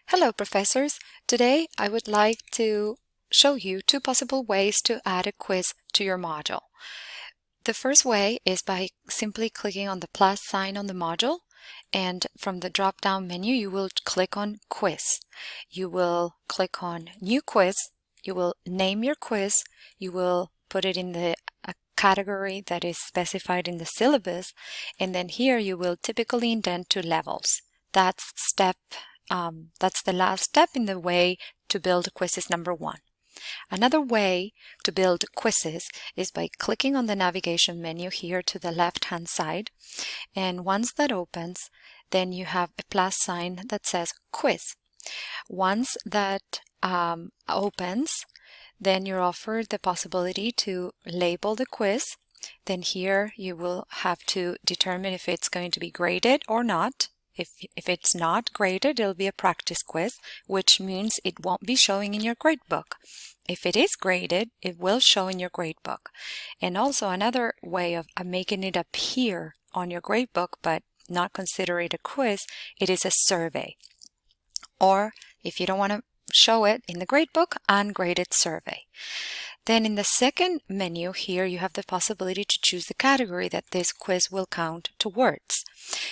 Hello, professors. Today I would like to show you two possible ways to add a quiz to your module. The first way is by simply clicking on the plus sign on the module, and from the drop-down menu you will click on Quiz. You will click on New Quiz. You will name your quiz. You will put it in the category that is specified in the syllabus, and then here you will typically indent to levels. That's the last step in the way to build quizzes number 1. Another way to build quizzes is by clicking on the navigation menu here to the left-hand side, and once that opens, then you have a plus sign that says Quiz. Once that opens, then you're offered the possibility to label the quiz. Then here you will have to determine if it's going to be graded or not. If it's not graded, it'll be a practice quiz, which means it won't be showing in your gradebook. If it is graded, it will show in your gradebook. And also another way of making it appear on your gradebook but not consider it a quiz, it is a survey. Or if you don't want to show it in the gradebook, ungraded survey. Then in the second menu here, you have the possibility to choose the category that this quiz will count towards.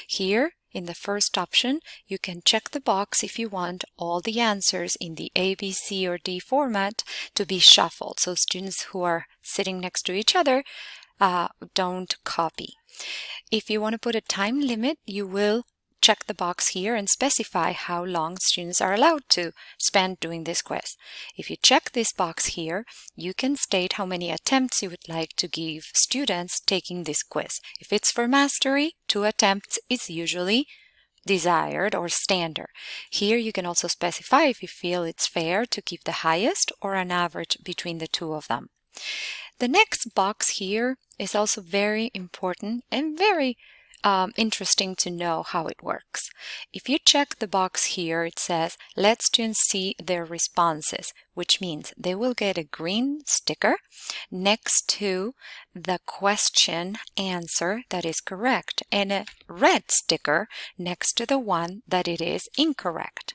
Here, in the first option, you can check the box if you want all the answers in the A, B, C, or D format to be shuffled, so students who are sitting next to each other don't copy. If you want to put a time limit, you will check the box here and specify how long students are allowed to spend doing this quiz. If you check this box here, you can state how many attempts you would like to give students taking this quiz. If it's for mastery, 2 attempts is usually desired or standard. Here you can also specify if you feel it's fair to give the highest or an average between the two of them. The next box here is also very important and very interesting to know how it works. If you check the box here, it says let students see their responses, which means they will get a green sticker next to the question answer that is correct and a red sticker next to the one that it is incorrect.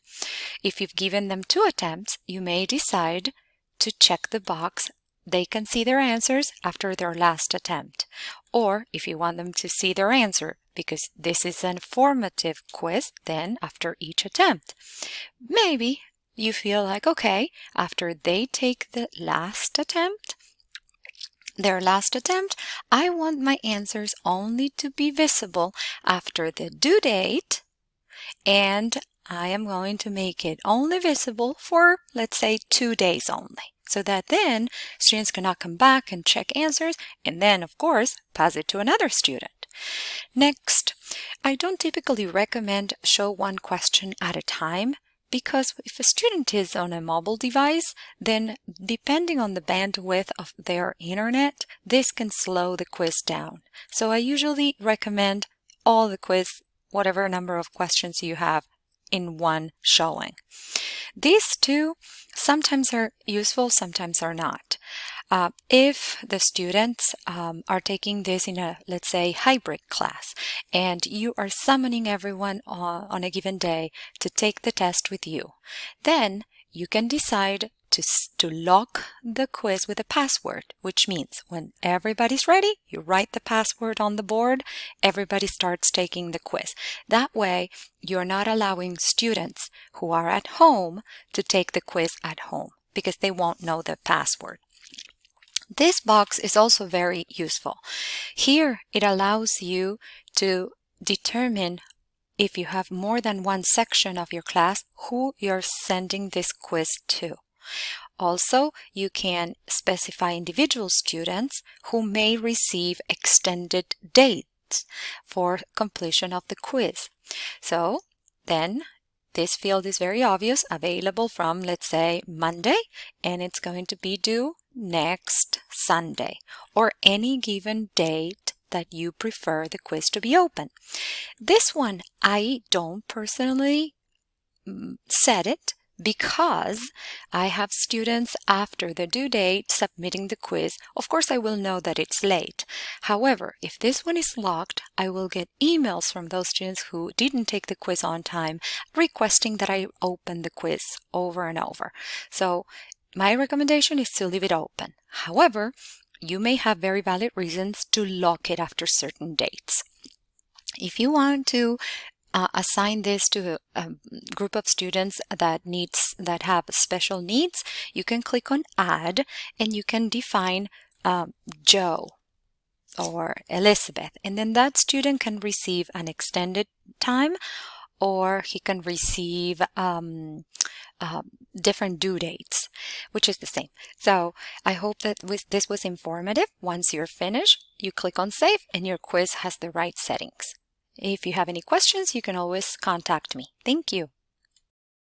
If you've given them 2 attempts, you may decide to check the box they can see their answers after their last attempt. Or if you want them to see their answer, because this is an formative quiz, then after each attempt. Maybe you feel like, okay, after they take their last attempt, I want my answers only to be visible after the due date, and I am going to make it only visible for, let's say, 2 days only, so that then students cannot come back and check answers and then, of course, pass it to another student. Next, I don't typically recommend show one question at a time, because if a student is on a mobile device, then depending on the bandwidth of their internet, this can slow the quiz down. So I usually recommend all the quiz, whatever number of questions you have, in one showing. These two sometimes are useful, sometimes are not. If the students are taking this in a, let's say, hybrid class, and you are summoning everyone on a given day to take the test with you, then you can decide to lock the quiz with a password, which means when everybody's ready, you write the password on the board, everybody starts taking the quiz. That way, you're not allowing students who are at home to take the quiz at home because they won't know the password. This box is also very useful. Here, it allows you to determine, if you have more than one section of your class, who you're sending this quiz to. Also, you can specify individual students who may receive extended dates for completion of the quiz. So then this field is very obvious, available from, let's say, Monday, and it's going to be due next Sunday, or any given date that you prefer the quiz to be open. This one, I don't personally set it, because I have students after the due date submitting the quiz. Of course, I will know that it's late. However, if this one is locked, I will get emails from those students who didn't take the quiz on time requesting that I open the quiz over and over. So my recommendation is to leave it open. However, you may have very valid reasons to lock it after certain dates. If you want to assign this to a group of students that have special needs, you can click on Add and you can define Joe or Elizabeth, and then that student can receive an extended time, or he can receive different due dates, which is the same. So I hope that this was informative. Once you're finished, you click on Save and your quiz has the right settings. If you have any questions, you can always contact me. Thank you.